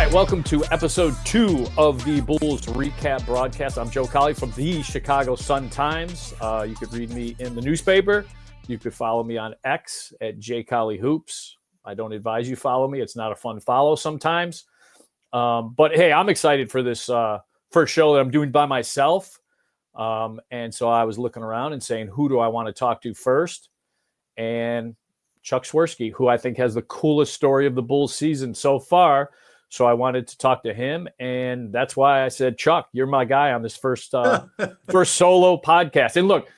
right, welcome to episode 2 of the Bulls REKAP Broadcast. I'm Joe Cowley from the Chicago Sun-Times. You could read me in the newspaper. You could follow me on X at jcowleyhoops. I don't advise you follow me. It's not a fun follow sometimes. But hey, I'm excited for this first show that I'm doing by myself. And so I was looking around and saying, who do I want to talk to first? And Chuck Swirsky, who I think has the coolest story of the Bulls season so far. So I wanted to talk to him, and that's why I said, Chuck, you're my guy on this first first solo podcast. And look,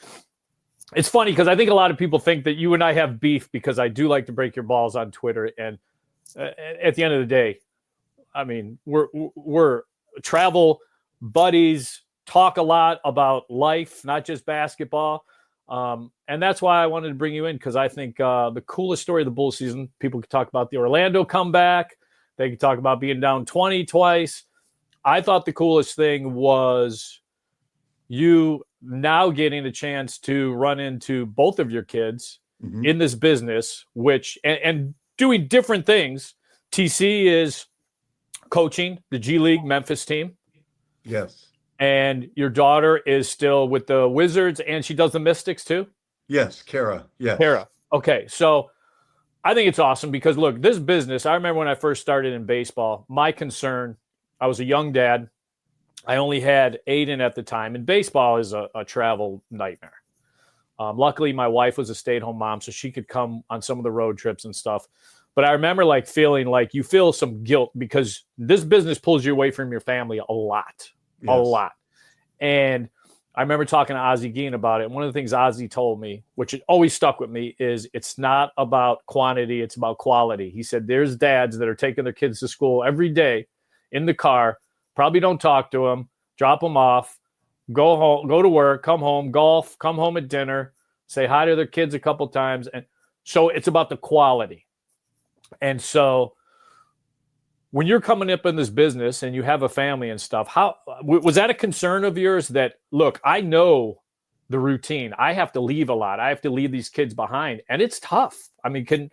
it's funny because I think a lot of people think that you and I have beef because I do like to break your balls on Twitter. And at the end of the day, I mean, we're travel buddies, talk a lot about life, not just basketball. And that's why I wanted to bring you in, because I think the coolest story of the Bulls season, people could talk about the Orlando comeback. They could talk about being down 20 twice. I thought the coolest thing was you now getting a chance to run into both of your kids in this business, which and doing different things. TC is coaching the G League Memphis team. Yes. And your daughter is still with the Wizards, and she does the Mystics too? Yes, Kara. Yes. Kara. Okay, so I think it's awesome because, look, this business, I remember when I first started in baseball, my concern, I was a young dad. I only had Aiden at the time, and baseball is a travel nightmare. Luckily, my wife was a stay-at-home mom, so she could come on some of the road trips and stuff. But I remember feeling like you feel some guilt because this business pulls you away from your family a lot. Yes. A lot. And I remember talking to Ozzie Guillen about it. One of the things Ozzie told me, which always stuck with me, is it's not about quantity, it's about quality. He said there's dads that are taking their kids to school every day in the car, probably don't talk to them, drop them off, go home, go to work, come home, golf, come home at dinner, say hi to their kids a couple times. And so it's about the quality. And so when you're coming up in this business and you have a family and stuff, how was that a concern of yours that, look, I know the routine. I have to leave a lot. I have to leave these kids behind, and it's tough. I mean, do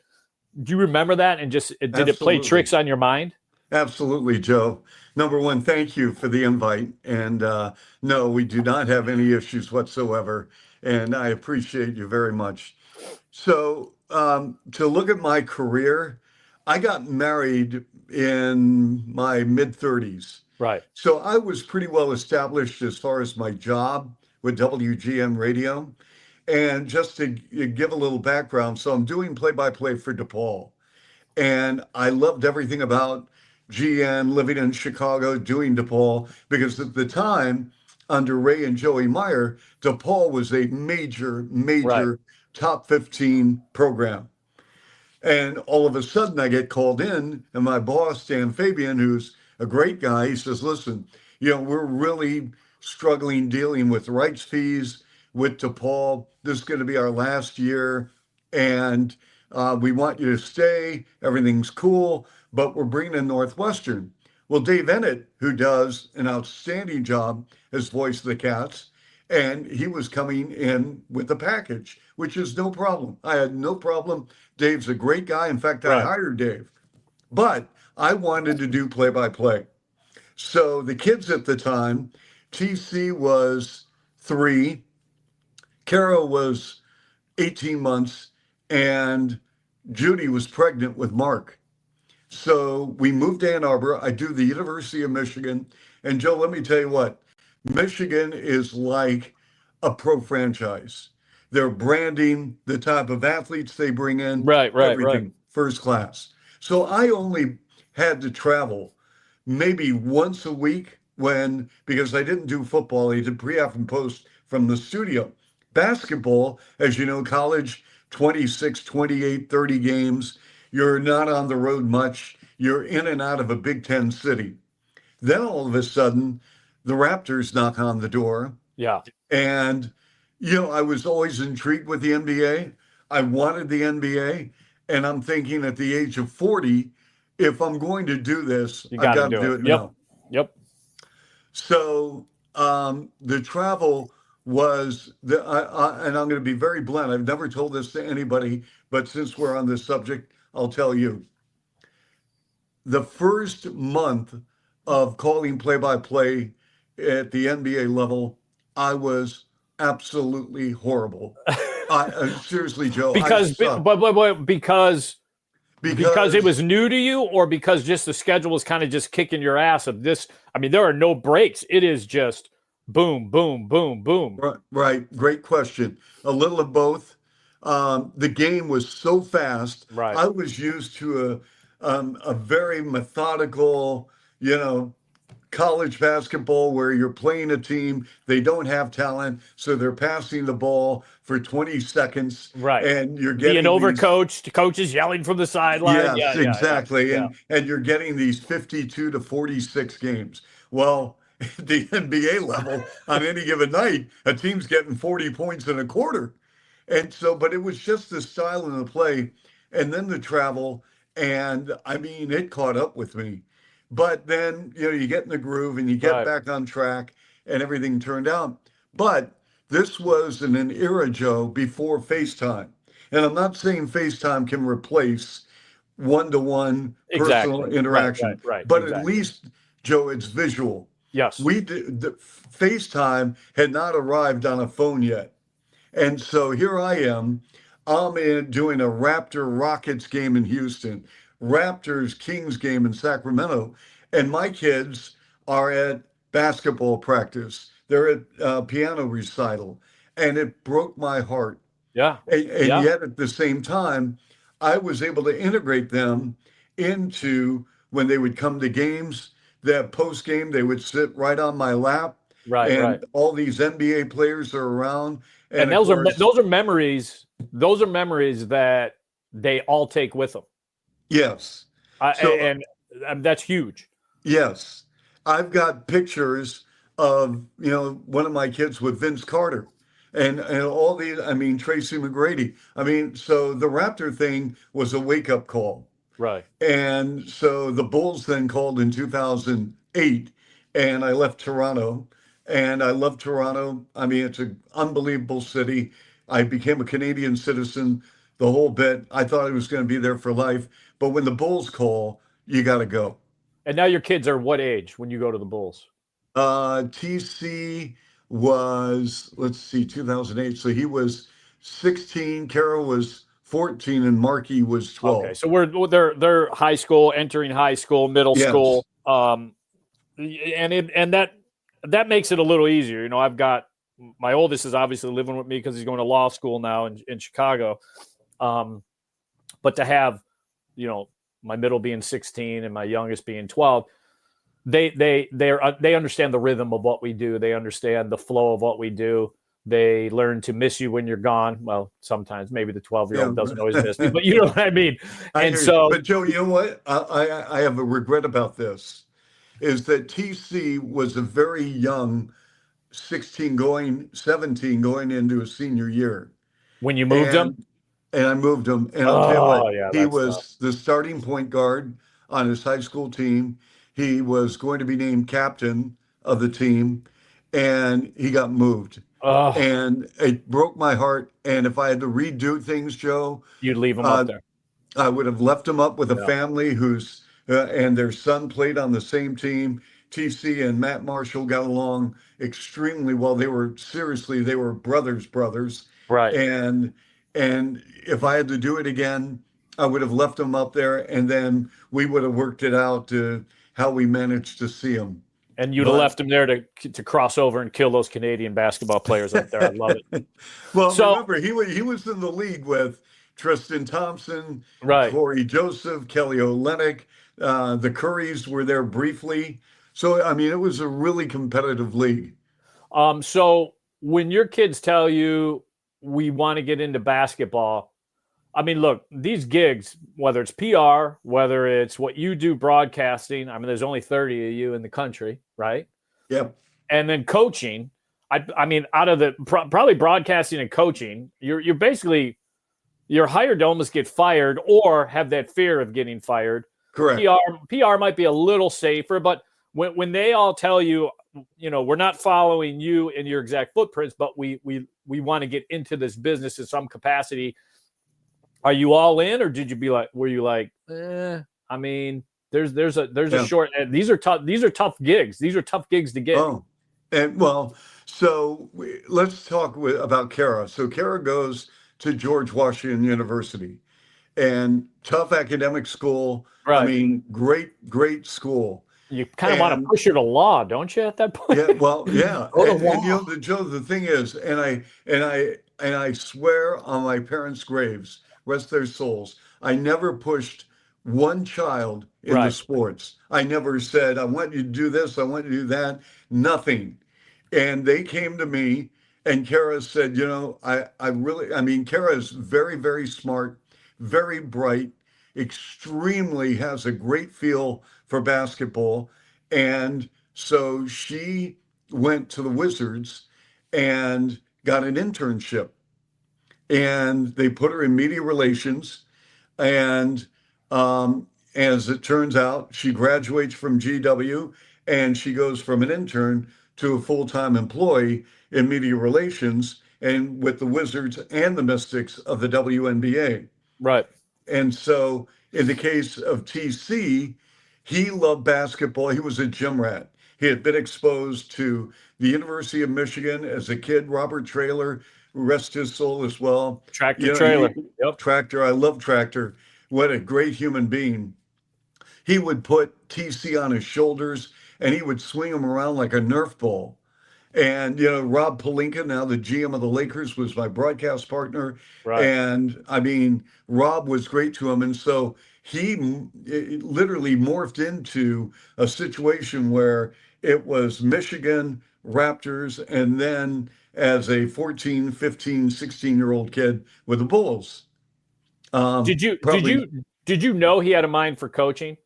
you remember that? And just, did Absolutely. It play tricks on your mind? Absolutely, Joe. Number one, thank you for the invite. And no, we do not have any issues whatsoever. And I appreciate you very much. So to look at my career, I got married in my mid-30s. Right. So I was pretty well established as far as my job with WGN Radio. And just to give a little background, so I'm doing play-by-play for DePaul. And I loved everything about GN, living in Chicago, doing DePaul, because at the time, under Ray and Joey Meyer, DePaul was a major right. top 15 program. And all of a sudden I get called in, and my boss, Dan Fabian, who's a great guy, he says, listen, we're really struggling dealing with rights fees with DePaul. This is going to be our last year, and we want you to stay. Everything's cool, but we're bringing in Northwestern. Well, Dave Ennett, who does an outstanding job as voice of the Cats, and he was coming in with a package, which is no problem. I had no problem. Dave's a great guy. In fact, I hired Dave. But I wanted to do play-by-play. So the kids at the time, TC was 3, Kara was 18 months, and Judy was pregnant with Mark. So we moved to Ann Arbor. I do the University of Michigan. And Joe, let me tell you what, Michigan is like a pro franchise. They're branding, the type of athletes they bring in, everything first class. So I only had to travel maybe once a week because I didn't do football. I did pre-half and post from the studio. Basketball, as you know, college, 26, 28, 30 games. You're not on the road much. You're in and out of a Big Ten city. Then all of a sudden, the Raptors knock on the door. Yeah. And, I was always intrigued with the NBA. I wanted the NBA. And I'm thinking at the age of 40, if I'm going to do this, I've got to do it now. Yep. So the travel was, and I'm going to be very blunt. I've never told this to anybody, but since we're on this subject, I'll tell you. the first month of calling play-by-play at the NBA level, I was absolutely horrible. Seriously, Joe, I because sucked. because it Because was new to you, or because just the schedule was kind of just kicking your ass of this. I mean, there are no breaks. It is just boom, boom, boom, boom. right, great question. A little of both. The game was so fast. Right. I was used to a very methodical, you know, college basketball where you're playing a team, they don't have talent, so they're passing the ball for 20 seconds, Right. and you're Being getting these. overcoached, coaches yelling from the sideline. Yes, Yeah. exactly. Yeah. And you're getting these 52 to 46 games. Well, at the NBA level, on any given night, a team's getting 40 points in a quarter. And so, but it was just the style of the play and then the travel. And I mean, it caught up with me. But then, you get in the groove and you get Right. back on track and everything turned out. But this was in an era, Joe, before FaceTime. And I'm not saying FaceTime can replace one-to-one personal Exactly. interaction, Right. but at Exactly. least, Joe, it's visual. Yes. The FaceTime had not arrived on a phone yet. And so here I am. I'm doing a Raptor Rockets game in Houston, Raptors Kings game in Sacramento, and my kids are at basketball practice. They're at piano recital, and it broke my heart. Yeah. And yet at the same time, I was able to integrate them into when they would come to games. That post game, they would sit right on my lap, Right. and all these NBA players are around. And Of course, those are memories. Those are memories that they all take with them. yes. So And that's huge. yes, I've got pictures of one of my kids with Vince Carter, and all these. I mean Tracy McGrady. I mean, so the Raptor thing was a wake up call. Right. And so the Bulls then called in 2008, and I left Toronto. And I love Toronto. I mean, it's an unbelievable city. I became a Canadian citizen, the whole bit. I thought I was going to be there for life. But when the Bulls call, you got to go. And now your kids are what age when you go to the Bulls? TC was, let's see, 2008. So he was 16, Kara was 14, and Marky was 12. Okay, so they're high school, entering high school, middle Yes. school, and that makes it a little easier. I've got my oldest is obviously living with me because he's going to law school now in Chicago, but to have my middle being 16 and my youngest being 12, they understand the rhythm of what we do. They understand the flow of what we do. They learn to miss you when you're gone. Well, sometimes maybe the 12-year-old doesn't always miss me, but you know what I mean. But Joe, you know what? I have a regret about this, is that TC was a very young 17 going into a senior year. When you moved him? And I moved him. And I'll tell you what, yeah, he was the starting point guard on his high school team. He was going to be named captain of the team, and he got moved. And it broke my heart. And if I had to redo things, Joe, you'd leave him up there. I would have left him up with a family who's and their son played on the same team. TC and Matt Marshall got along extremely well. They were brothers. Right. And if I had to do it again, I would have left them up there, and then we would have worked it out to how we managed to see them. And you'd have left him there to cross over and kill those Canadian basketball players up there. I love it. Well, remember, he was in the league with Tristan Thompson, right, Corey Joseph, Kelly Olynyk. The Currys were there briefly. So, I mean, it was a really competitive league. So when your kids tell you we want to get into basketball, I mean, look, these gigs, whether it's PR, whether it's what you do broadcasting, I mean, there's only 30 of you in the country, right? Yep. And then coaching, I mean, out of the probably broadcasting and coaching, you're basically, you're hired to almost get fired or have that fear of getting fired. Correct. PR might be a little safer, but when they all tell you, we're not following you in your exact footprints, but we want to get into this business in some capacity. Are you all in, or were you like, I mean, There's a short. These are tough. These are tough gigs. These are tough gigs to get. Oh, and well, so let's talk about Kara. So Kara goes to George Washington University, and tough academic school. I Right. mean, great school. You kind of want to push her to law, don't you? At that point. Yeah. Well, yeah. Go to And law. Joe, the thing is, and I swear on my parents' graves, rest their souls, I never pushed one child into Right. sports. I never said, I want you to do this, I want you to do that. Nothing. And they came to me, and Kara said, you know, I mean, Kara is very, very smart, very bright, extremely has a great feel for basketball. And so she went to the Wizards and got an internship. And they put her in media relations. And as it turns out, she graduates from GW and she goes from an intern to a full-time employee in media relations and with the Wizards and the Mystics of the WNBA. Right. And so in the case of TC, he loved basketball. He was a gym rat. He had been exposed to the University of Michigan as a kid. Robert Traylor, rest his soul as well. Tractor Trailer. Yep. Tractor. I love Tractor. What a great human being. He would put TC on his shoulders and he would swing him around like a Nerf ball. And, you know, Rob Pelinka, now the GM of the Lakers, was my broadcast partner. Right. And I mean, Rob was great to him. And so he literally morphed into a situation where it was Michigan, Raptors, and then as a 14, 15, 16-year-old kid with the Bulls. Did you know he had a mind for coaching?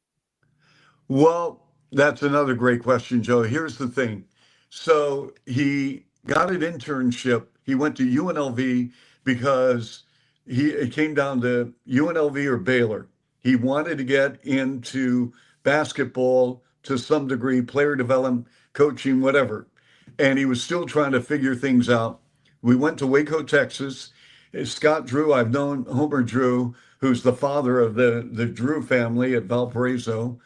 Well, that's another great question, Joe. Here's the thing. So he got an internship. He went to UNLV because it came down to UNLV or Baylor. He wanted to get into basketball to some degree, player development, coaching, whatever. And he was still trying to figure things out. We went to Waco, Texas. Scott Drew, I've known Homer Drew, who's the father of the Drew family at Valparaiso.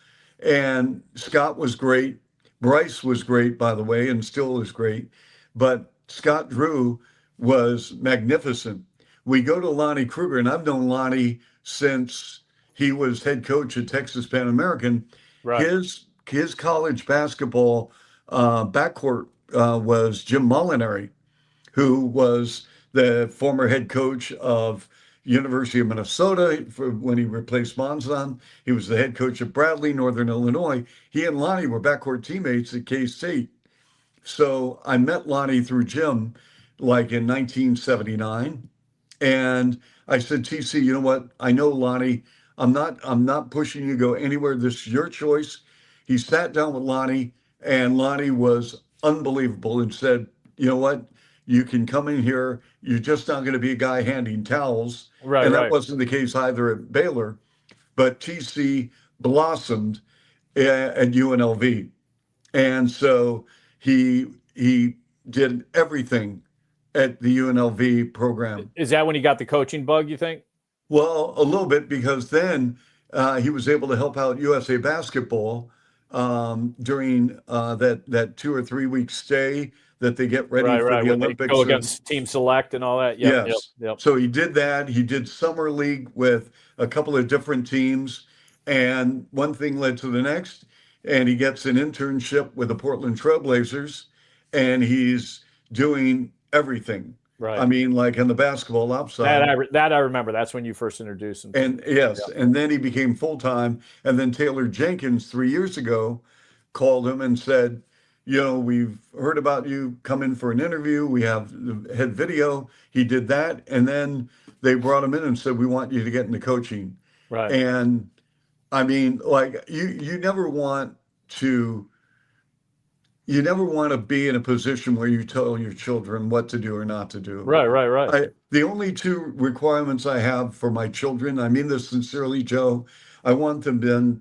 And Scott was great. Bryce was great, by the way, and still is great. But Scott Drew was magnificent. We go to Lonnie Kruger, and I've known Lonnie since he was head coach at Texas Pan American. Right. His college basketball backcourt was Jim Molinari, who was the former head coach of University of Minnesota when he replaced Monzon. He was the head coach at Bradley, Northern Illinois. He and Lonnie were backcourt teammates at K-State. So I met Lonnie through Jim like in 1979. And I said, TC, you know what? I know Lonnie. I'm not pushing you to go anywhere. This is your choice. He sat down with Lonnie, and Lonnie was unbelievable and said, you know what? You can come in here. You're just not going to be a guy handing towels. Right. And that wasn't the case either at Baylor. But TC blossomed at UNLV. And so he did everything at the UNLV program. Is that when he got the coaching bug, you think? Well, a little bit, because then he was able to help out USA Basketball during that 2 or 3 week stay that they get ready for the when Olympics. They go against Team Select and all that. Yep, yes. Yep. So he did that. He did summer league with a couple of different teams, and one thing led to the next. And he gets an internship with the Portland Trailblazers, and he's doing everything. Right. I mean, like in the basketball upside. That I remember. That's when you first introduced him. And yes, and then he became full-time. And then Taylor Jenkins 3 years ago called him and said, you know, we've heard about you. Come in for an interview. We have the head video. He did that. And then they brought him in and said, we want you to get into coaching. Right. And I mean, like you never want to be in a position where you tell your children what to do or not to do. Right. The only two requirements I have for my children, I mean this sincerely, Joe, I want them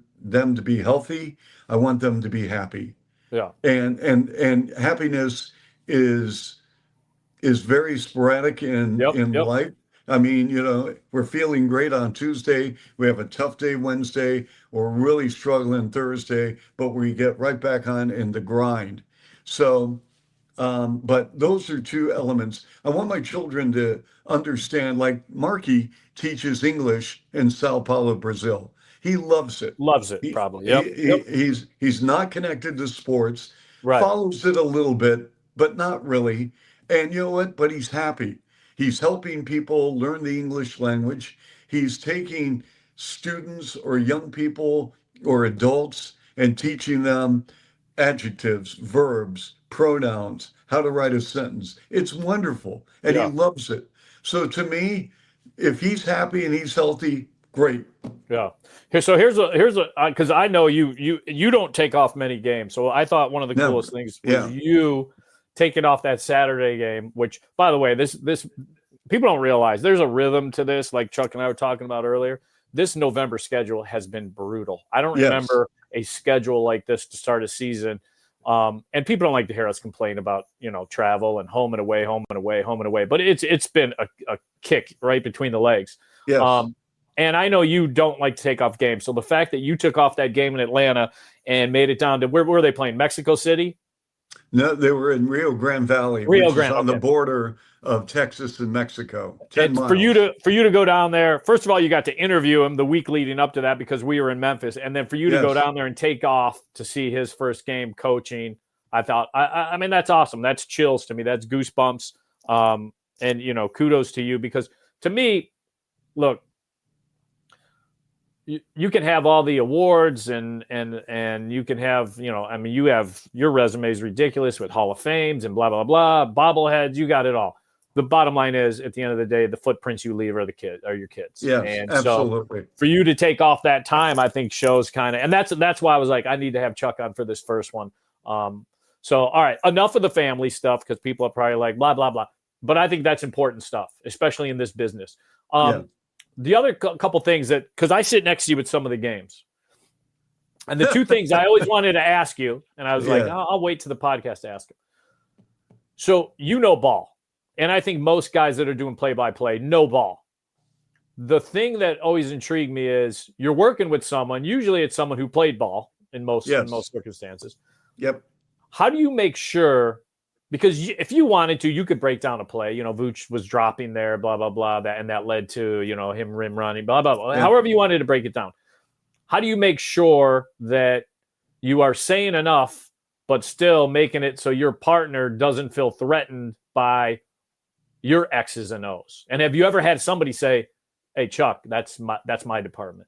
to be healthy. I want them to be happy. Yeah. And happiness is very sporadic in life. I mean, we're feeling great on Tuesday. We have a tough day Wednesday. We're really struggling Thursday, but we get right back on in the grind. So, but those are two elements. I want my children to understand, like Marky teaches English in Sao Paulo, Brazil. He loves it. Loves it, He, probably. he, Yep. he he's not connected to sports, Right. follows it a little bit, but not really. And you know what? But he's happy. He's helping people learn the English language. He's taking students or young people or adults and teaching them adjectives, verbs, pronouns, how to write a sentence. It's wonderful, and he Yeah. loves it. So to me, if he's happy and he's healthy, great. Yeah. Here's a because I know you don't take off many games. So I thought one of the coolest things was you taking off that Saturday game, which, by the way, this people don't realize there's a rhythm to this, like Chuck and I were talking about earlier. This November schedule has been brutal. I don't remember a schedule like this to start a season. And people don't like to hear us complain about, travel and home and away, home and away, home and away. But it's been a kick right between the legs. Yes. And I know you don't like to take off games. So the fact that you took off that game in Atlanta and made it down to where were they playing? Mexico City? No, they were in Rio Grande Valley, which is on the border of Texas and Mexico. 10 miles. For you to go down there, first of all, you got to interview him the week leading up to that because we were in Memphis, and then for you to go down there and take off to see his first game coaching, I thought, I mean, that's awesome. That's chills to me. That's goosebumps. And kudos to you because to me, look, you can have all the awards and you can have, you have your resume is ridiculous with Hall of Fames and blah, blah, blah, bobbleheads. You got it all. The bottom line is at the end of the day, the footprints you leave are your kids. Yeah, absolutely. So for you to take off that time, I think shows kind of, and that's why I was like, I need to have Chuck on for this first one. So, all right, enough of the family stuff because people are probably like blah, blah, blah. But I think that's important stuff, especially in this business. The other couple things because I sit next to you at some of the games. And the two things I always wanted to ask you, and I was like, I'll wait to the podcast to ask him. So ball. And I think most guys that are doing play-by-play know ball. The thing that always intrigued me is you're working with someone, usually it's someone who played ball in most circumstances. Yep. How do you make sure – because if you wanted to, you could break down a play. Vooch was dropping there, blah, blah, blah, that led to, him rim running, blah, blah, blah. Yeah. However you wanted to break it down. How do you make sure that you are saying enough, but still making it so your partner doesn't feel threatened by your X's and O's? And have you ever had somebody say, hey, Chuck, that's my department?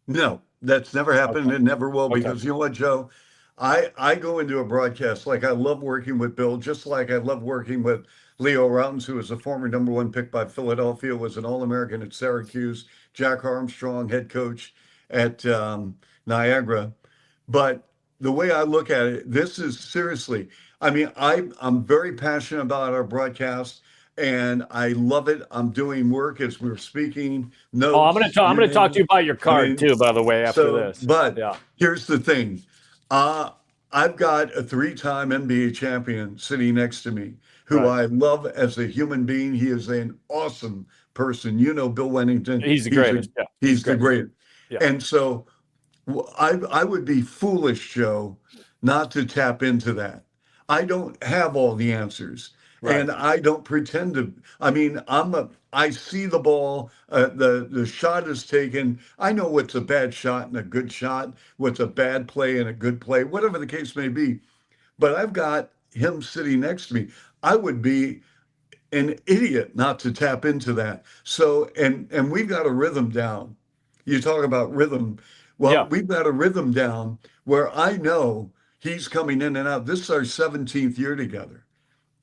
No, that's never happened. Okay. It never will because you know what, Joe? I go into a broadcast like I love working with Bill, just like I love working with Leo Routins, who was a former #1 pick by Philadelphia, was an All-American at Syracuse, Jack Armstrong, head coach at Niagara. But the way I look at it, this is seriously, I mean, I'm very passionate about our broadcast. And I love it. I'm doing work as we're speaking. No, I'm going to talk to you about your card too, by the way, after this. But here's the thing. I've got a 3-time NBA champion sitting next to me who I love as a human being. He is an awesome person. Bill Wennington. He's the greatest. He's the greatest. Yeah. And so I would be foolish, Joe, not to tap into that. I don't have all the answers. Right. And I don't pretend to. I mean, I see the ball. The shot is taken. I know what's a bad shot and a good shot, what's a bad play and a good play, whatever the case may be. But I've got him sitting next to me. I would be an idiot not to tap into that. So, and we've got a rhythm down. You talk about rhythm. Well, we've got a rhythm down where I know he's coming in and out. This is our 17th year together.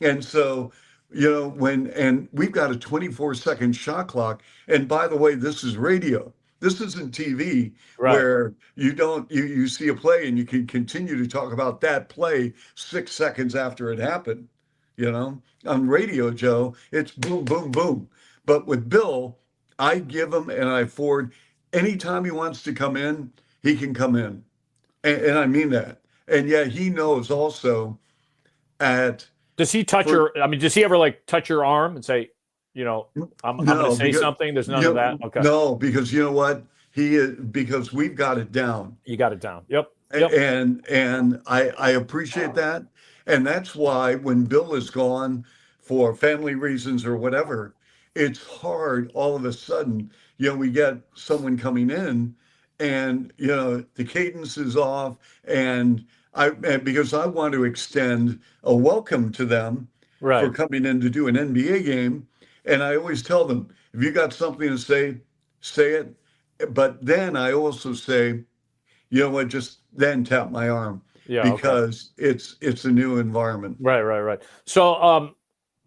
And so, and we've got a 24-second shot clock. And by the way, this is radio. This isn't TV where you see a play and you can continue to talk about that play 6 seconds after it happened. On radio, Joe, it's boom, boom, boom. But with Bill, I give him and I forward anytime he wants to come in, he can come in. And I mean that. And he knows also does he touch does he ever touch your arm and say, I'm going to say something. There's none of that. Okay. No, because you know what? Because we've got it down. You got it down. Yep. And I appreciate that. And that's why when Bill is gone for family reasons or whatever, it's hard all of a sudden, we get someone coming in and, the cadence is off and because I want to extend a welcome to them for coming in to do an NBA game. And I always tell them, if you got something to say it. But then I also say, you know what, just then tap my arm because it's a new environment. Right. So,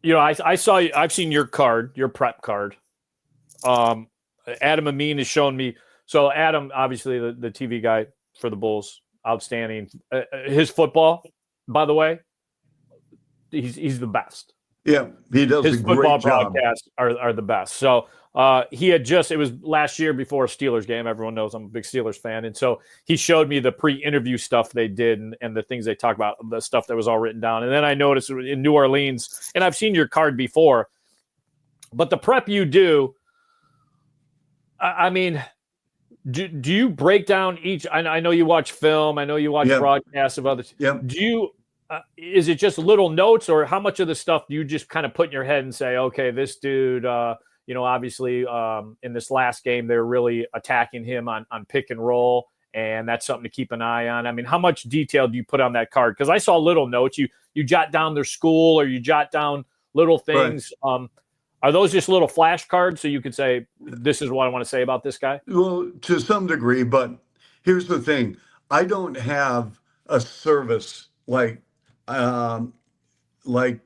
I've seen your card, your prep card. Adam Amin has shown me. So Adam, obviously the TV guy for the Bulls, outstanding. His football, by the way, he's the best. Yeah, he does his a great football job. broadcasts are the best. So it was last year before a Steelers game. Everyone knows I'm a big Steelers fan. And so he showed me the pre-interview stuff they did and the things they talk about, the stuff that was all written down. And then I noticed in New Orleans, and I've seen your card before, but the prep you do, I mean, do you break down each? I know you watch film. I know you watch broadcasts of others. Yeah. Do you, is it just little notes, or how much of the stuff do you just kind of put in your head and say, okay, this dude, obviously in this last game, they're really attacking him on pick and roll, and that's something to keep an eye on. I mean, how much detail do you put on that card? Because I saw little notes. You jot down their school, or you jot down little things. Right. Are those just little flashcards so you could say, this is what I want to say about this guy? Well, to some degree, but here's the thing. I don't have a service like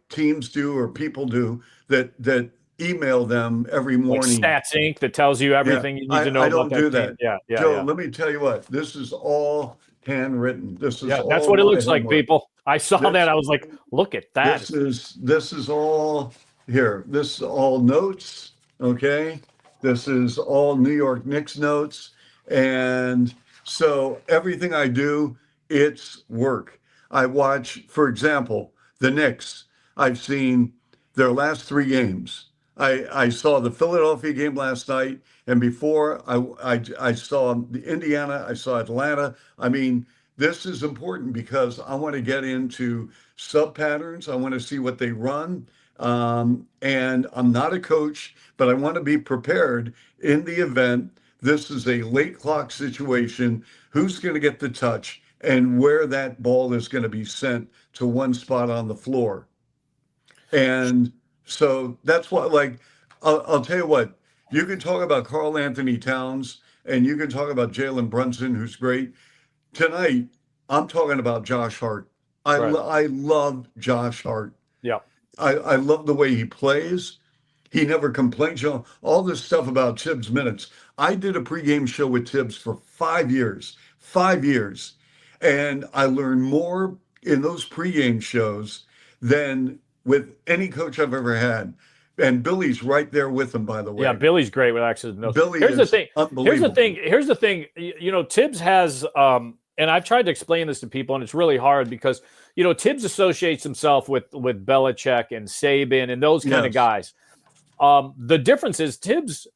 teams do or people do that email them every morning. Like Stats Inc. that tells you everything you need to know I about don't do that. Yeah. Joe, let me tell you what. This is all handwritten. This is that's what it looks like, people. I saw that. I was like, look at that. This is all here. This is all notes. Okay. This is all New York Knicks notes. And so everything I do, it's work. I watch, for example, the Knicks. I've seen their last 3 games. I saw the Philadelphia game last night, and before I saw the Indiana, I saw Atlanta. I mean, this is important because I want to get into sub patterns. I want to see what they run. And I'm not a coach, but I want to be prepared in the event this is a late clock situation. Who's going to get the touch and where that ball is going to be sent to one spot on the floor. And so that's what, I'll tell you what, you can talk about Karl Anthony Towns and you can talk about Jalen Brunson, who's great. Tonight, I'm talking about Josh Hart. I love Josh Hart. Yeah. I love the way he plays. He never complains. All this stuff about Tibbs minutes. I did a pregame show with Tibbs for 5 years. And I learned more in those pregame shows than with any coach I've ever had. And Billy's right there with him, by the way. Yeah, Billy's great with X's and O's. Here's the thing. Here's the thing. Tibbs has, and I've tried to explain this to people, and it's really hard because, Tibbs associates himself with Belichick and Saban and those kind of guys. The difference is Tibbs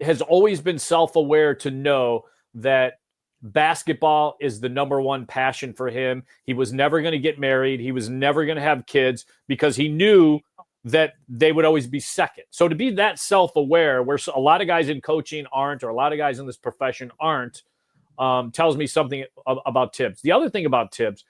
has always been self-aware to know that basketball is the number one passion for him. He was never going to get married. He was never going to have kids because he knew that they would always be second. So to be that self-aware, where a lot of guys in coaching aren't, or a lot of guys in this profession aren't, tells me something about Tibbs. The other thing about Tibbs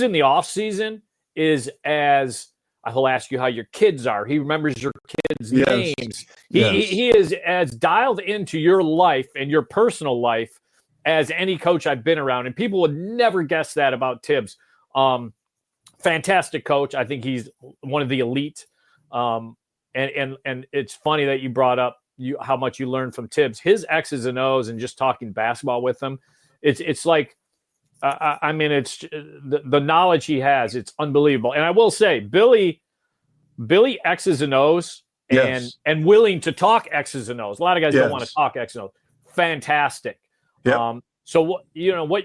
in the off season is he'll ask you how your kids are. He remembers your kids' names. He is as dialed into your life and your personal life as any coach I've been around. And people would never guess that about Tibbs. Fantastic coach. I think he's one of the elite. And it's funny that you brought up how much you learned from Tibbs. His X's and O's and just talking basketball with him. It's like, it's the knowledge he has. It's unbelievable. And I will say, Billy X's and O's and willing to talk X's and O's. A lot of guys don't want to talk X's and O's. Fantastic. Yep. So what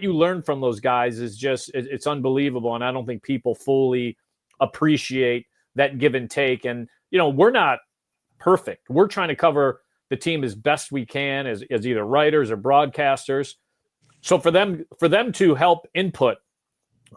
you learn from those guys is just it's unbelievable, and I don't think people fully appreciate that give and take. And we're not perfect. We're trying to cover the team as best we can as either writers or broadcasters. So for them to help input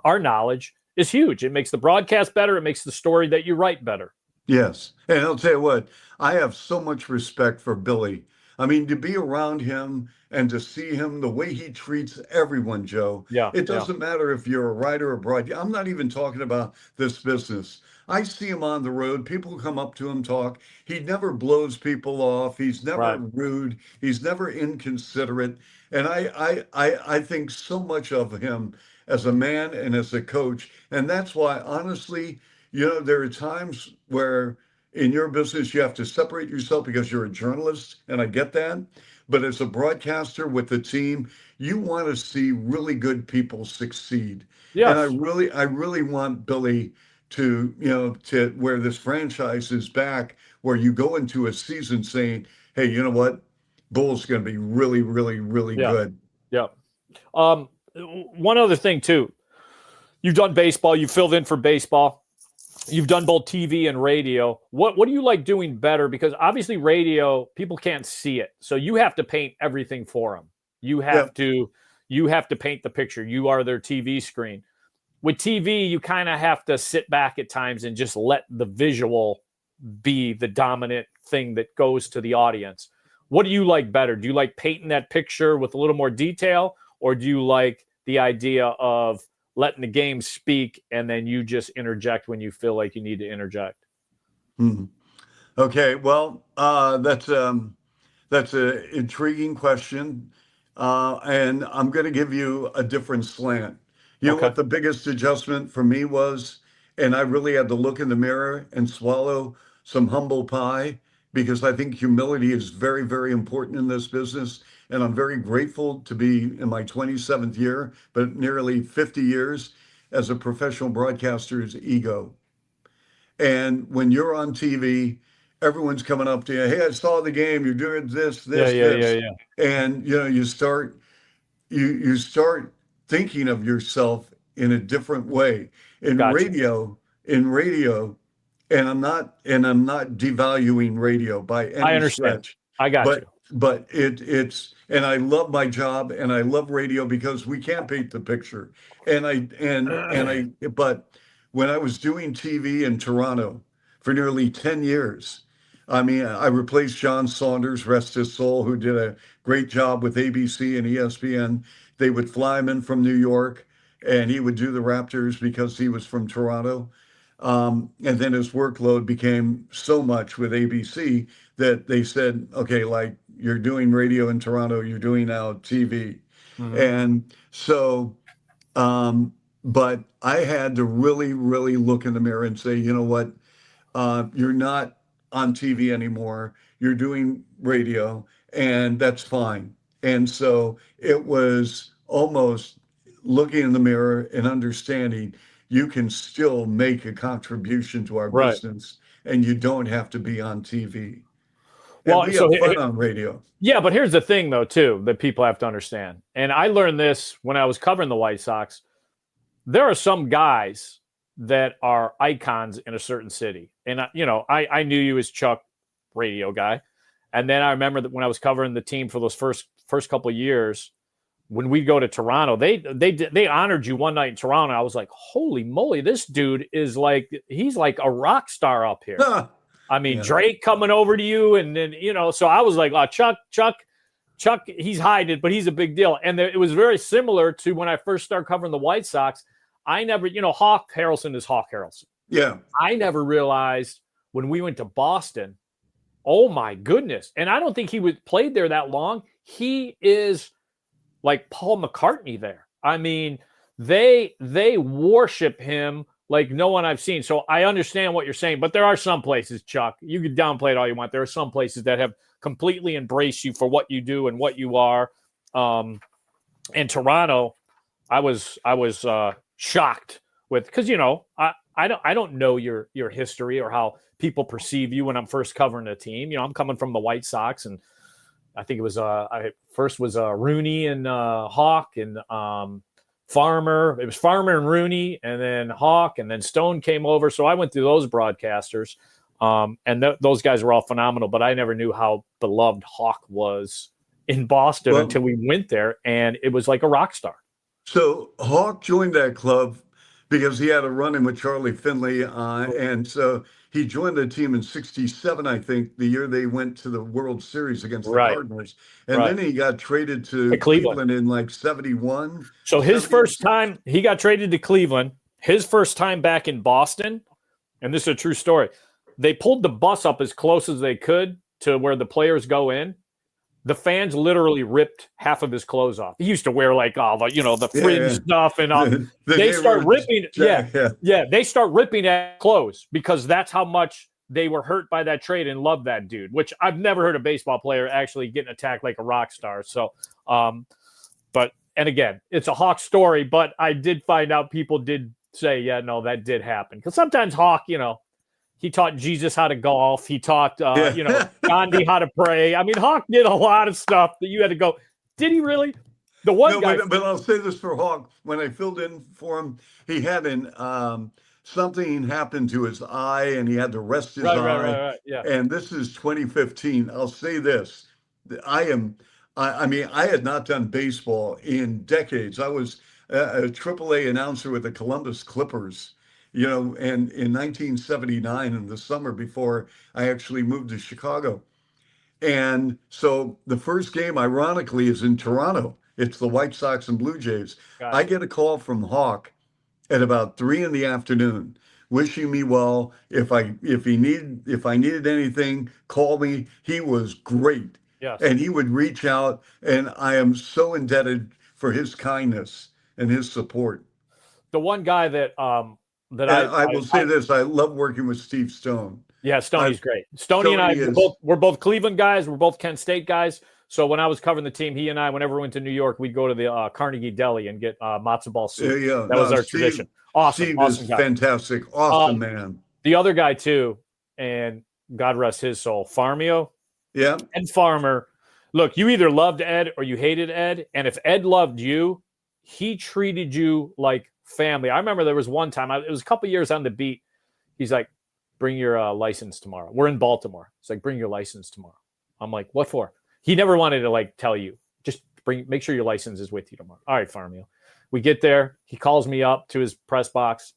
our knowledge is huge. It makes the broadcast better. It makes the story that you write better. Yes. And I'll tell you what, I have so much respect for Billy. I mean, to be around him and to see him, the way he treats everyone, Joe, it doesn't matter if you're a writer or broadcaster. I'm not even talking about this business. I see him on the road. People come up to him, talk. He never blows people off. He's never rude. He's never inconsiderate. And I think so much of him as a man and as a coach. And that's why, honestly, there are times where in your business, you have to separate yourself because you're a journalist, and I get that. But as a broadcaster with the team, you want to see really good people succeed. Yes. And I really want Billy to where this franchise is back, where you go into a season saying, hey, you know what? Bull's going to be really, really, really good. Yeah. One other thing, too. You've done baseball. You filled in for baseball. You've done both TV and radio. What do you like doing better? Because obviously radio, people can't see it. So you have to paint everything for them. You have to paint the picture. You are their TV screen. With TV, you kind of have to sit back at times and just let the visual be the dominant thing that goes to the audience. What do you like better? Do you like painting that picture with a little more detail, or do you like the idea of letting the game speak and then you just interject when you feel like you need to interject? Okay, well, that's an intriguing question, and I'm going to give you a different slant. You know what the biggest adjustment for me was, and I really had to look in the mirror and swallow some humble pie, because I think humility is very, very important in this business. And I'm very grateful to be in my 27th year, but nearly 50 years as a professional broadcaster's ego. And when you're on TV, everyone's coming up to you, hey, I saw the game, you're doing this. And you start thinking of yourself in a different way. In radio, and I'm not devaluing radio by any stretch. I got you. But it's, and I love my job and I love radio because we can't paint the picture. But when I was doing TV in Toronto for nearly 10 years, I mean, I replaced John Saunders, rest his soul, who did a great job with ABC and ESPN. They would fly him in from New York and he would do the Raptors because he was from Toronto. And then his workload became so much with ABC that they said, okay, like, you're doing radio in Toronto, you're doing now TV. Mm-hmm. And so, but I had to really, really look in the mirror and say, you know what, you're not on TV anymore, you're doing radio, and that's fine. And so it was almost looking in the mirror and understanding you can still make a contribution to our business, and you don't have to be on TV. Well, we have fun on radio. Yeah, but here's the thing, though, too, that people have to understand. And I learned this when I was covering the White Sox. There are some guys that are icons in a certain city. And, I knew you as Chuck, radio guy. And then I remember that when I was covering the team for those first couple of years, when we go to Toronto, they honored you one night in Toronto. I was like, holy moly, this dude is he's like a rock star up here. I mean, Drake coming over to you, and then, so I was like, oh, Chuck, he's hiding it, but he's a big deal. And it was very similar to when I first started covering the White Sox. I never, Hawk Harrelson is Hawk Harrelson. Yeah. I never realized when we went to Boston, oh my goodness. And I don't think he played there that long. He is like Paul McCartney there. I mean, they worship him like no one I've seen. So I understand what you're saying, but there are some places, Chuck, you can downplay it all you want. There are some places that have completely embraced you for what you do and what you are. In Toronto, I was shocked with, because I don't know your history or how people perceive you when I'm first covering a team. I'm coming from the White Sox, and I think it was first was Rooney and Hawk and Farmer. It was Farmer and Rooney, and then Hawk, and then Stone came over. So I went through those broadcasters. And those guys were all phenomenal, but I never knew how beloved Hawk was in Boston until we went there, and it was like a rock star. So Hawk joined that club because he had a run-in with Charlie Finley, and so he joined the team in '67, I think, the year they went to the World Series against the Cardinals. And then he got traded to Cleveland in like '71. So his first time, he got traded to Cleveland. His first time back in Boston, and this is a true story, they pulled the bus up as close as they could to where the players go in. The fans literally ripped half of his clothes off. He used to wear like all the fringe stuff, and they start ripping. They start ripping at clothes because that's how much they were hurt by that trade and loved that dude. Which I've never heard a baseball player actually getting attacked like a rock star. So, but again, it's a Hawk story. But I did find out people did say, yeah, no, that did happen because sometimes Hawk, he taught Jesus how to golf. He taught, Gandhi how to pray. I mean, Hawk did a lot of stuff that you had to go, did he really? The one guy. But I'll say this for Hawk. When I filled in for him, he had something happened to his eye, and he had to rest his eye. Right. Yeah. And this is 2015. I'll say this. I had not done baseball in decades. I was a AAA announcer with the Columbus Clippers. And in 1979, in the summer before I actually moved to Chicago. And so the first game, ironically, is in Toronto. It's the White Sox and Blue Jays. I get a call from Hawk at about 3 p.m, wishing me well. If I needed anything, call me. He was great. Yes. And he would reach out, and I am so indebted for his kindness and his support. The one guy that I will say this: I love working with Steve Stone. Yeah, Stoney's great. Stoney and I, we're both Cleveland guys. We're both Kent State guys. So when I was covering the team, he and I, whenever we went to New York, we'd go to the Carnegie Deli and get matzo ball soup. That was our tradition. Awesome. Steve awesome is guy. fantastic. Awesome man. The other guy too, and God rest his soul, Farmio. Yeah. And Farmer. Look, you either loved Ed or you hated Ed. And if Ed loved you, he treated you like family. I remember there was one time, it was a couple years on the beat. He's like, bring your license tomorrow. We're in Baltimore. It's like, bring your license tomorrow. I'm like, what for? He never wanted to tell you. Just make sure your license is with you tomorrow. All right, Farmio. We get there. He calls me up to his press box.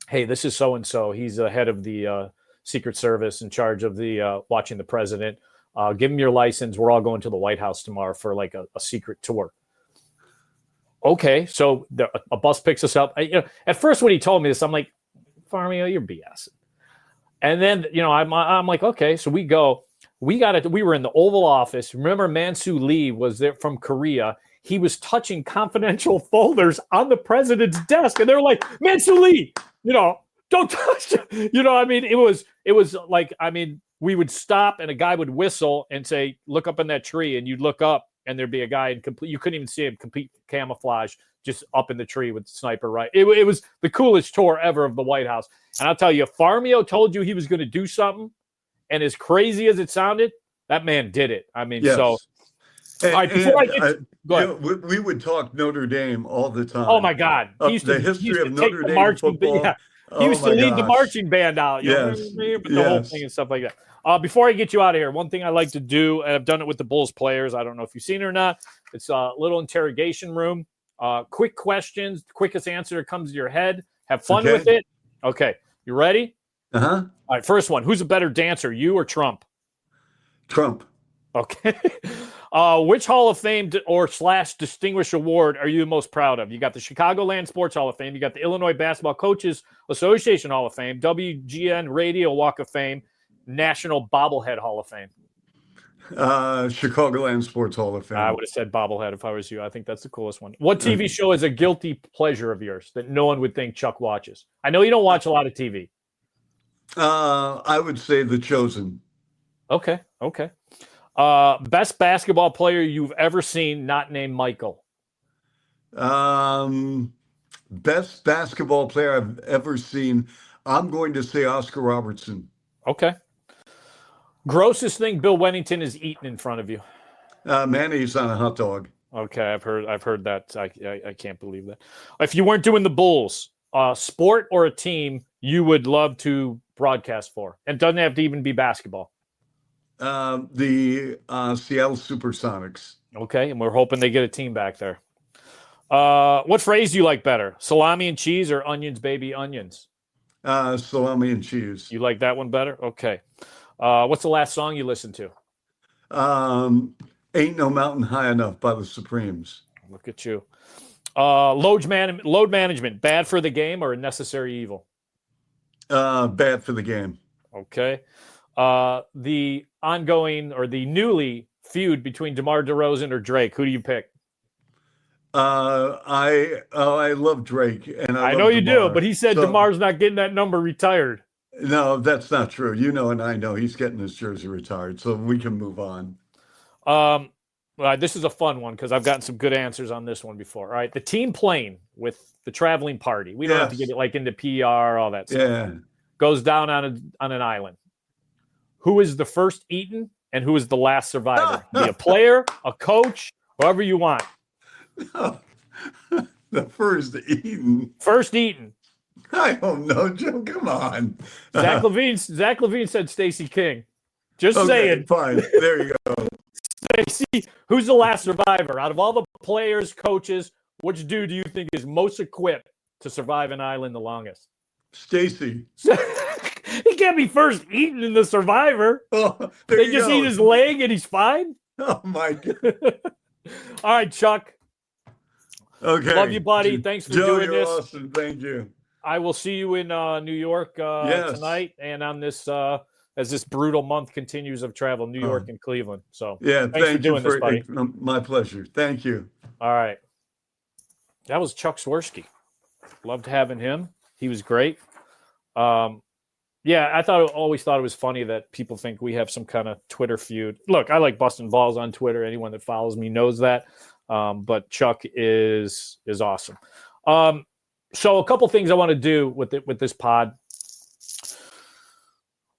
Hey, this is so-and-so. He's the head of the Secret Service in charge of the watching the president. Give him your license. We're all going to the White House tomorrow for a secret tour. Okay, so a bus picks us up. At first when he told me this, I'm like, Farmio, you're BS. And then, I'm like, okay, so we go. We were in the Oval Office. Remember, Mansu Lee was there from Korea. He was touching confidential folders on the president's desk, and they were like, Mansu Lee, don't touch it. It was like, we would stop, and a guy would whistle and say, look up in that tree, and you'd look up, and there'd be a guy in complete, you couldn't even see him, complete camouflage, just up in the tree with the sniper, right? It was the coolest tour ever of the White House. And I'll tell you, if Farmio told you he was going to do something, and as crazy as it sounded, that man did it. Yes. So. And, all right, before I get go ahead. We would talk Notre Dame all the time. Oh my God! The history of Notre Dame football. Yeah. He used to lead the marching band out. The whole thing and stuff like that. Before I get you out of here, one thing I like to do, and I've done it with the Bulls players. I don't know if you've seen it or not. It's a little interrogation room. Quick questions, quickest answer that comes to your head. Have fun with it. Okay, you ready? All right, first one. Who's a better dancer, you or Trump? Trump. Okay. Which Hall of Fame or / Distinguished Award are you the most proud of? You got the Chicagoland Sports Hall of Fame. You got the Illinois Basketball Coaches Association Hall of Fame, WGN Radio Walk of Fame, National Bobblehead Hall of Fame. Chicagoland Sports Hall of Fame. I would have said bobblehead if I was you. I think that's the coolest one. What TV show is a guilty pleasure of yours that no one would think Chuck watches? I know you don't watch a lot of TV. I would say The Chosen. Okay. Best basketball player you've ever seen, not named Michael. Best basketball player I've ever seen, I'm going to say Oscar Robertson. Okay. Grossest thing Bill Wennington has eaten in front of you? Mayonnaise on a hot dog. Okay, I've heard that. I can't believe that. If you weren't doing the Bulls, sport or a team you would love to broadcast for? And it doesn't have to even be basketball. The Seattle Supersonics. Okay, and we're hoping they get a team back there. What phrase do you like better? Salami and cheese or onions, baby, onions? Salami and cheese. You like that one better? Okay. What's the last song you listened to? Ain't No Mountain High Enough by the Supremes. Look at you. Load management, bad for the game or a necessary evil? Bad for the game. Okay. The ongoing or the newly feud between DeMar DeRozan or Drake, who do you pick? I love Drake, and I know you DeMar. do, but he said DeMar's not getting that number retired. No, that's not true. You know, and I know he's getting his jersey retired, so we can move on. This is a fun one because I've gotten some good answers on this one before. All right, the team plane with the traveling party. We don't have to get it like into PR, all that stuff. Yeah. Goes down on an island. Who is the first eaten and who is the last survivor? Be a player, a coach, whoever you want. No. The first eaten. First eaten. I don't know, Joe. Come on. Zach Levine said Stacey King. Just saying. Fine. There you go. Stacey, who's the last survivor? Out of all the players, coaches, which dude do you think is most equipped to survive an island the longest? Stacey. He can't be first eaten in the survivor. Oh, they just eat his leg and he's fine? Oh, my God. All right, Chuck. Okay. Love you, buddy. Thanks for Joe, doing you're this. Awesome. Thank you. I will see you in New York tonight and on this as this brutal month continues of travel, New York and Cleveland. So thanks for doing this, buddy. My pleasure. Thank you. All right. That was Chuck Swirsky. Loved having him. He was great. I always thought it was funny that people think we have some kind of Twitter feud. Look, I like busting balls on Twitter. Anyone that follows me knows that. But Chuck is awesome. So a couple things I want to do with this pod.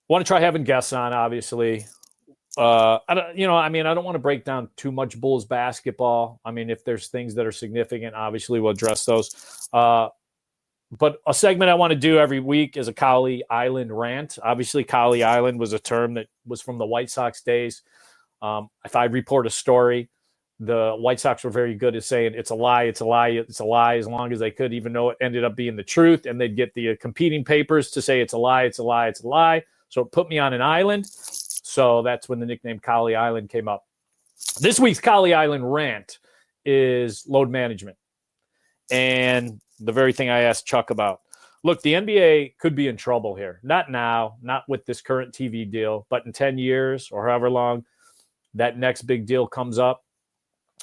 Want to try having guests on, obviously. I don't want to break down too much Bulls basketball. I mean, if there's things that are significant, obviously we'll address those. But a segment I want to do every week is a Cowley Island Rant. Obviously, Cowley Island was a term that was from the White Sox days. If I report a story, the White Sox were very good at saying it's a lie, it's a lie, it's a lie, as long as they could, even though it ended up being the truth. And they'd get the competing papers to say it's a lie, it's a lie, it's a lie. So it put me on an island. So that's when the nickname Cowley Island came up. This week's Cowley Island Rant is load management. And the very thing I asked Chuck about. Look, the NBA could be in trouble here. Not now, not with this current TV deal, but in 10 years or however long that next big deal comes up.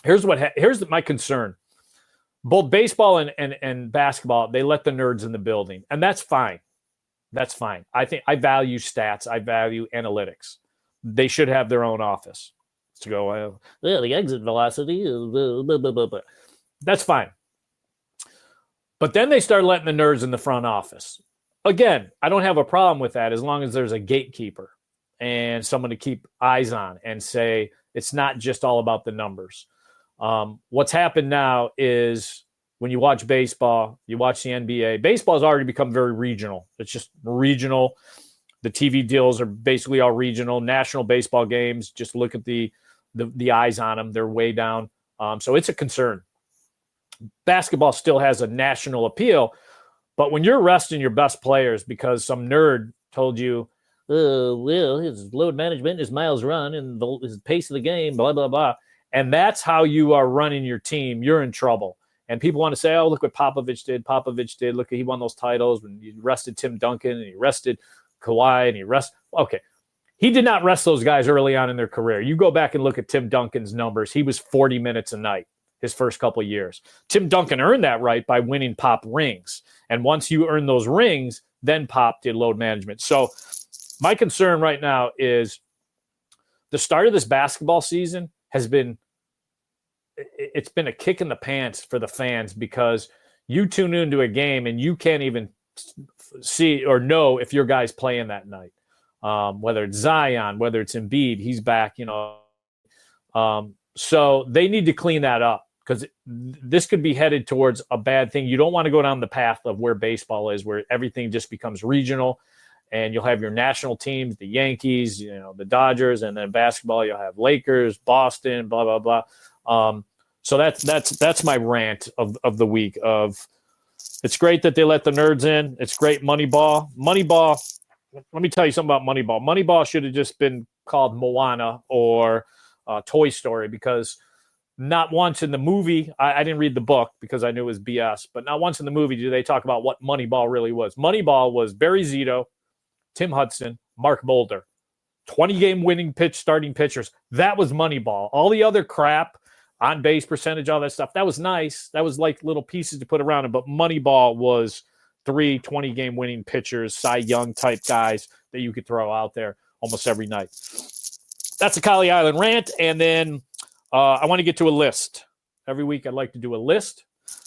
Here's my concern. Both baseball and basketball, they let the nerds in the building, and that's fine. That's fine. I think I value stats. I value analytics. They should have their own office to go, the exit velocity is blah, blah, blah, blah, blah. That's fine. But then they start letting the nerds in the front office. Again, I don't have a problem with that as long as there's a gatekeeper and someone to keep eyes on and say it's not just all about the numbers. What's happened now is when you watch baseball, you watch the NBA, baseball has already become very regional. It's just regional. The TV deals are basically all regional. National baseball games, just look at the eyes on them. They're way down. So it's a concern. Basketball still has a national appeal, but when you're resting your best players because some nerd told you, his load management, his miles run, and his pace of the game, blah, blah, blah, and that's how you are running your team, you're in trouble. And people want to say, oh, look what Popovich did. Look, he won those titles when he rested Tim Duncan and he rested Kawhi and he rested. Okay. He did not rest those guys early on in their career. You go back and look at Tim Duncan's numbers. He was 40 minutes a night his first couple of years. Tim Duncan earned that right by winning Pop rings. And once you earn those rings, then Pop did load management. So my concern right now is the start of this basketball season has been it's been a kick in the pants for the fans because you tune into a game and you can't even see or know if your guy's playing that night. Whether it's Zion, whether it's Embiid, he's back, so they need to clean that up because this could be headed towards a bad thing. You don't want to go down the path of where baseball is, where everything just becomes regional. And you'll have your national teams, the Yankees, the Dodgers, and then basketball, you'll have Lakers, Boston, blah, blah, blah. So that's my rant of the week. It's great that they let the nerds in. It's great. Moneyball. Let me tell you something about Moneyball. Moneyball should have just been called Moana or Toy Story, because not once in the movie, I didn't read the book because I knew it was BS, but not once in the movie do they talk about what Moneyball really was. Moneyball was Barry Zito, Tim Hudson, Mark Mulder, 20-game winning starting pitchers. That was Moneyball. All the other crap, on base percentage, all that stuff, that was nice. That was like little pieces to put around it. But Moneyball was 3 20-game winning pitchers, Cy Young type guys that you could throw out there almost every night. That's the Cowley Island Rant. And then I want to get to a list. Every week I'd like to do a list.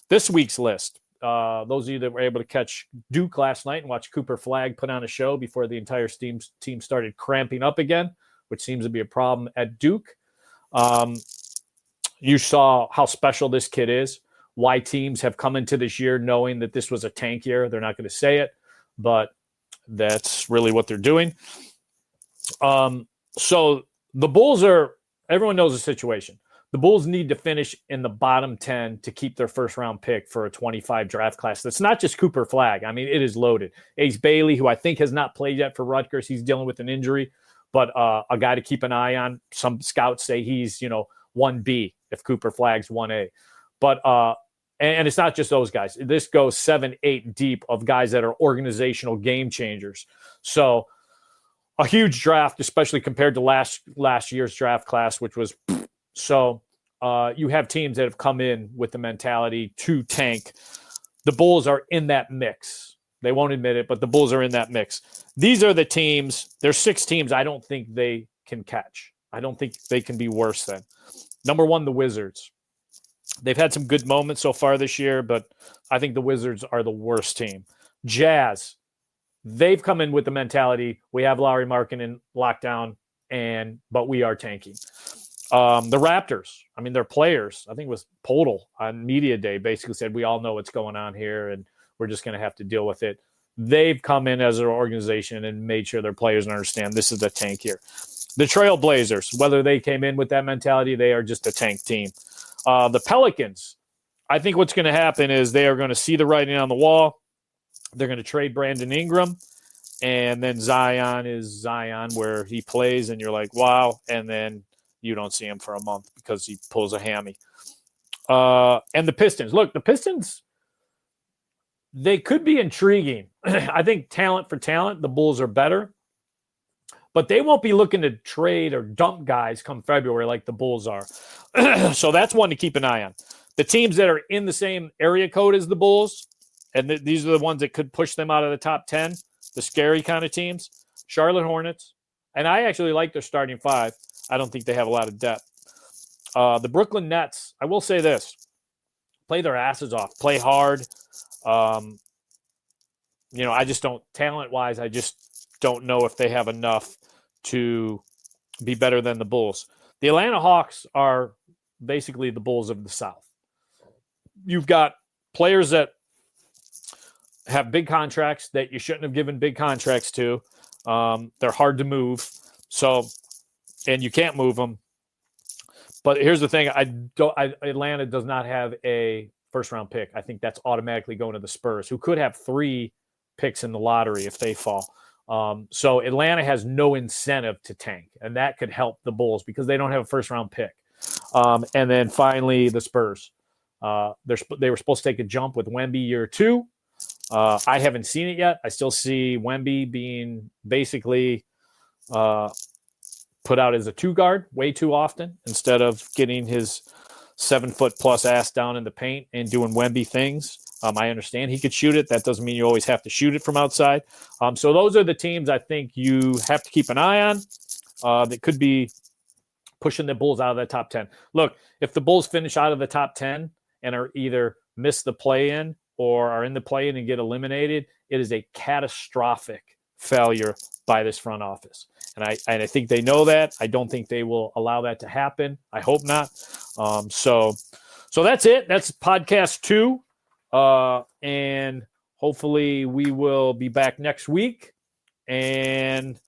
This week's list. Those of you that were able to catch Duke last night and watch Cooper Flagg put on a show before the entire team started cramping up again, which seems to be a problem at Duke. You saw how special this kid is, why teams have come into this year knowing that this was a tank year. They're not going to say it, but that's really what they're doing. So the Bulls everyone knows the situation. The Bulls need to finish in the bottom 10 to keep their first-round pick for a 25 draft class. That's not just Cooper Flagg. I mean, it is loaded. Ace Bailey, who I think has not played yet for Rutgers, he's dealing with an injury, but a guy to keep an eye on. Some scouts say he's, 1B if Cooper Flagg's 1A. But and it's not just those guys. This goes 7, 8 deep of guys that are organizational game changers. So a huge draft, especially compared to last year's draft class, which was so. You have teams that have come in with the mentality to tank. The Bulls are in that mix. They won't admit it, but the Bulls are in that mix. These are the teams. There's 6 teams I don't think they can catch. I don't think they can be worse than. Number 1, the Wizards. They've had some good moments so far this year, but I think the Wizards are the worst team. Jazz. They've come in with the mentality, we have Lauri Markkanen lockdown, but we are tanking. The Raptors, their players, I think it was Podol on Media Day, basically said, we all know what's going on here, and we're just going to have to deal with it. They've come in as an organization and made sure their players understand this is the tank here. The Trailblazers, whether they came in with that mentality, they are just a tank team. The Pelicans, I think what's going to happen is they are going to see the writing on the wall. They're going to trade Brandon Ingram, and then Zion is Zion, where he plays, and you're like, wow, and then you don't see him for a month because he pulls a hammy. And the Pistons. Look, the Pistons, they could be intriguing. I think talent for talent, the Bulls are better. But they won't be looking to trade or dump guys come February like the Bulls are. So that's one to keep an eye on. The teams that are in the same area code as the Bulls, and these are the ones that could push them out of the top 10, the scary kind of teams, Charlotte Hornets. And I actually like their starting 5. I don't think they have a lot of depth. The Brooklyn Nets, I will say this. Play their asses off. Play hard. I just don't, talent-wise, I just don't know if they have enough to be better than the Bulls. The Atlanta Hawks are basically the Bulls of the South. You've got players that have big contracts that you shouldn't have given big contracts to. They're hard to move. And you can't move them. But here's the thing. Atlanta does not have a first-round pick. I think that's automatically going to the Spurs, who could have 3 picks in the lottery if they fall. So Atlanta has no incentive to tank, and that could help the Bulls because they don't have a first-round pick. And then finally, the Spurs. They were supposed to take a jump with Wemby year 2. I haven't seen it yet. I still see Wemby being basically put out as a 2-guard way too often instead of getting his 7-foot-plus ass down in the paint and doing Wemby things. I understand he could shoot it. That doesn't mean you always have to shoot it from outside. So those are the teams I think you have to keep an eye on that could be pushing the Bulls out of the top 10. Look, if the Bulls finish out of the top 10 and are either miss the play-in or are in the play-in and get eliminated, it is a catastrophic failure by this front office. And I think they know that. I don't think they will allow that to happen. I hope not. So that's it. That's podcast 2. And hopefully we will be back next week And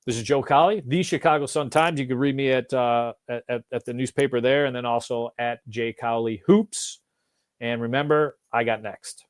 this is Joe Cowley, the Chicago Sun-Times. You can read me at the newspaper there, and then also at J Cowley Hoops. And remember, I got next.